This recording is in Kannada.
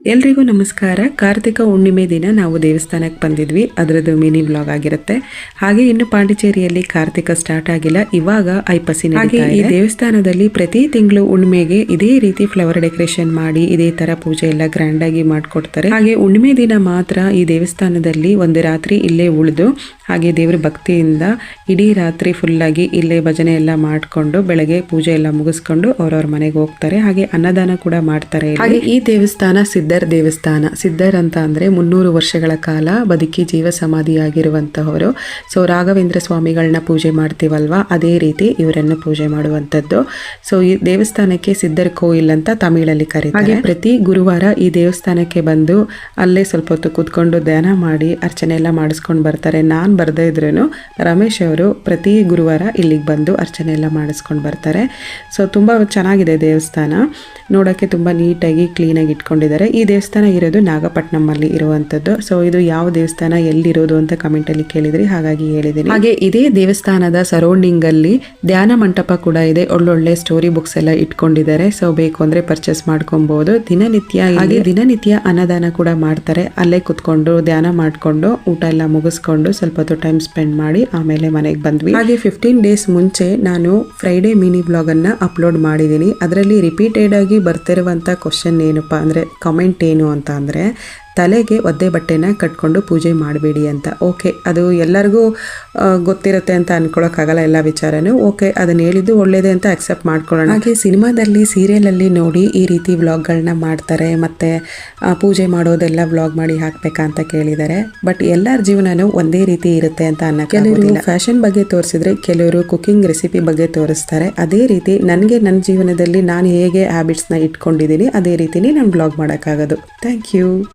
ಎಲ್ರಿಗೂ ನಮಸ್ಕಾರ. ಕಾರ್ತಿಕ ಹುಣ್ಣಿಮೆ ದಿನ ನಾವು ದೇವಸ್ಥಾನಕ್ಕೆ ಬಂದಿದ್ವಿ. ಅದರದ್ದು ಮಿನಿ ವ್ಲಾಗ್ ಆಗಿರುತ್ತೆ. ಹಾಗೆ ಇನ್ನು ಪಾಂಡಿಚೇರಿಯಲ್ಲಿ ಕಾರ್ತಿಕ ಸ್ಟಾರ್ಟ್ ಆಗಿಲ್ಲ, ಇವಾಗ ಐಪಸಿ ನಡೀತಾ ಇದೆ. ಈ ದೇವಸ್ಥಾನದಲ್ಲಿ ಪ್ರತಿ ತಿಂಗಳು ಹುಣ್ಣಿಮೆಗೆ ಇದೇ ರೀತಿ ಫ್ಲವರ್ ಡೆಕೋರೇಷನ್ ಮಾಡಿ ಇದೇ ತರ ಪೂಜೆ ಎಲ್ಲ ಗ್ರ್ಯಾಂಡ್ ಆಗಿ ಮಾಡ್ಕೊಡ್ತಾರೆ. ಹಾಗೆ ಹುಣ್ಣಿಮೆ ದಿನ ಮಾತ್ರ ಈ ದೇವಸ್ಥಾನದಲ್ಲಿ ಒಂದು ರಾತ್ರಿ ಇಲ್ಲೇ ಉಳಿದು ಹಾಗೆ ದೇವರ ಭಕ್ತಿಯಿಂದ ಇಡೀ ರಾತ್ರಿ ಫುಲ್ ಆಗಿ ಇಲ್ಲೇ ಭಜನೆ ಎಲ್ಲ ಮಾಡಿಕೊಂಡು ಬೆಳಗ್ಗೆ ಪೂಜೆ ಎಲ್ಲ ಮುಗಿಸ್ಕೊಂಡು ಅವ್ರವ್ರ ಮನೆಗೆ ಹೋಗ್ತಾರೆ. ಹಾಗೆ ಅನ್ನದಾನ ಕೂಡ ಮಾಡ್ತಾರೆ. ಹಾಗೆ ಈ ದೇವಸ್ಥಾನ ಸಿದ್ಧರ್ ದೇವಸ್ಥಾನ. ಸಿದ್ಧರ್ ಅಂತ ಅಂದ್ರೆ 300 ವರ್ಷಗಳ ಕಾಲ ಬದುಕಿ ಜೀವ ಸಮಾಧಿಯಾಗಿರುವಂತಹವರು. ಸೊ ರಾಘವೇಂದ್ರ ಸ್ವಾಮಿಗಳನ್ನ ಪೂಜೆ ಮಾಡ್ತೀವಲ್ವಾ, ಅದೇ ರೀತಿ ಇವರನ್ನು ಪೂಜೆ ಮಾಡುವಂತದ್ದು. ಸೊ ಈ ದೇವಸ್ಥಾನಕ್ಕೆ ಸಿದ್ಧರ್ ಕೋಯಿಲ್ ಅಂತ ತಮಿಳಲ್ಲಿ ಕರೀತಾರೆ. ಹಾಗೆ ಪ್ರತಿ ಗುರುವಾರ ಈ ದೇವಸ್ಥಾನಕ್ಕೆ ಬಂದು ಅಲ್ಲೇ ಸ್ವಲ್ಪ ಹೊತ್ತು ಕೂತ್ಕೊಂಡು ಧ್ಯಾನ ಮಾಡಿ ಅರ್ಚನೆ ಎಲ್ಲ ಮಾಡಿಸ್ಕೊಂಡು ಬರ್ತಾರೆ. ನಾನು ಬರ್ದೇ ಇದ್ರೂ ರಮೇಶ್ ಅವರು ಪ್ರತಿ ಗುರುವಾರ ಇಲ್ಲಿಗೆ ಬಂದು ಅರ್ಚನೆ ಎಲ್ಲ ಮಾಡಿಸ್ಕೊಂಡು ಬರ್ತಾರೆ. ಸೊ ತುಂಬ ಚೆನ್ನಾಗಿದೆ ದೇವಸ್ಥಾನ, ನೋಡೋಕ್ಕೆ ತುಂಬ ನೀಟಾಗಿ ಕ್ಲೀನಾಗಿ ಇಟ್ಕೊಂಡಿದ್ದಾರೆ. ಈ ದೇವಸ್ಥಾನ ಇರೋದು ನಾಗಪಟ್ಟಣಮಲ್ಲಿ ಇರುವಂಥದ್ದು. ಸೊ ಇದು ಯಾವ ದೇವಸ್ಥಾನ ಎಲ್ಲಿರೋದು ಅಂತ ಕಮೆಂಟಲ್ಲಿ ಕೇಳಿದ್ರಿ, ಹಾಗಾಗಿ ಹೇಳಿದ್ದೀನಿ. ಹಾಗೆ ಇದೇ ದೇವಸ್ಥಾನದ ಸರೌಂಡಿಂಗ್ ಅಲ್ಲಿ ಧ್ಯಾನ ಮಂಟಪ ಕೂಡ ಇದೆ. ಒಳ್ಳೊಳ್ಳೆ ಸ್ಟೋರಿ ಬುಕ್ಸ್ ಎಲ್ಲ ಇಟ್ಕೊಂಡಿದ್ದಾರೆ. ಸೊ ಬೇಕು ಅಂದ್ರೆ ಪರ್ಚೇಸ್ ಮಾಡ್ಕೊಬಹುದು. ದಿನನಿತ್ಯ ಅನ್ನದಾನ ಕೂಡ ಮಾಡ್ತಾರೆ. ಅಲ್ಲೇ ಕುತ್ಕೊಂಡು ಧ್ಯಾನ ಮಾಡ್ಕೊಂಡು ಊಟ ಎಲ್ಲ ಮುಗಿಸ್ಕೊಂಡು ಸ್ವಲ್ಪ ಹೊತ್ತು ಟೈಮ್ ಸ್ಪೆಂಡ್ ಮಾಡಿ ಆಮೇಲೆ ಮನೆಗೆ ಬಂದ್ವಿ. ಹಾಗೆ 15 ಡೇಸ್ ಮುಂಚೆ ನಾನು ಫ್ರೈಡೇ ಮಿನಿ ಬ್ಲಾಗ್ ಅನ್ನ ಅಪ್ಲೋಡ್ ಮಾಡಿದ್ದೀನಿ. ಅದರಲ್ಲಿ ರಿಪೀಟೆಡ್ ಆಗಿ ಬರ್ತಿರುವಂತ ಕ್ವಶನ್ ಏನಪ್ಪಾ ಅಂದ್ರೆ, ಕಮೆಂಟ್ ಏನು ಅಂತ ಅಂದ್ರೆ, ತಲೆಗೆ ಒದ್ದೆ ಬಟ್ಟೆನ ಕಟ್ಕೊಂಡು ಪೂಜೆ ಮಾಡಬೇಡಿ ಅಂತ. ಓಕೆ, ಅದು ಎಲ್ಲರಿಗೂ ಗೊತ್ತಿರುತ್ತೆ ಅಂತ ಅನ್ಕೊಳಕ್ಕಾಗಲ್ಲ ಎಲ್ಲ ವಿಚಾರನೂ. ಓಕೆ, ಅದನ್ನ ಹೇಳಿದ್ದು ಒಳ್ಳೇದೇ ಅಂತ ಅಕ್ಸೆಪ್ಟ್ ಮಾಡ್ಕೊಳ್ಳೋಣ. ಹಾಗೆ ಸಿನಿಮಾದಲ್ಲಿ ಸೀರಿಯಲಲ್ಲಿ ನೋಡಿ ಈ ರೀತಿ ವ್ಲಾಗ್ಗಳನ್ನ ಮಾಡ್ತಾರೆ, ಮತ್ತೆ ಪೂಜೆ ಮಾಡೋದೆಲ್ಲ ವ್ಲಾಗ್ ಮಾಡಿ ಹಾಕ್ಬೇಕಾ ಅಂತ ಕೇಳಿದ್ದಾರೆ. ಬಟ್ ಎಲ್ಲರ ಜೀವನನೂ ಒಂದೇ ರೀತಿ ಇರುತ್ತೆ ಅಂತ ಕೆಲವರು ಫ್ಯಾಷನ್ ಬಗ್ಗೆ ತೋರಿಸಿದ್ರೆ, ಕೆಲವರು ಕುಕಿಂಗ್ ರೆಸಿಪಿ ಬಗ್ಗೆ ತೋರಿಸ್ತಾರೆ. ಅದೇ ರೀತಿ ನನಗೆ ನನ್ನ ಜೀವನದಲ್ಲಿ ನಾನು ಹೇಗೆ ಹ್ಯಾಬಿಟ್ಸ್ನ ಇಟ್ಕೊಂಡಿದ್ದೀನಿ ಅದೇ ರೀತಿನೇ ನಾನು ವ್ಲಾಗ್ ಮಾಡೋಕ್ಕಾಗೋದು. Thank you.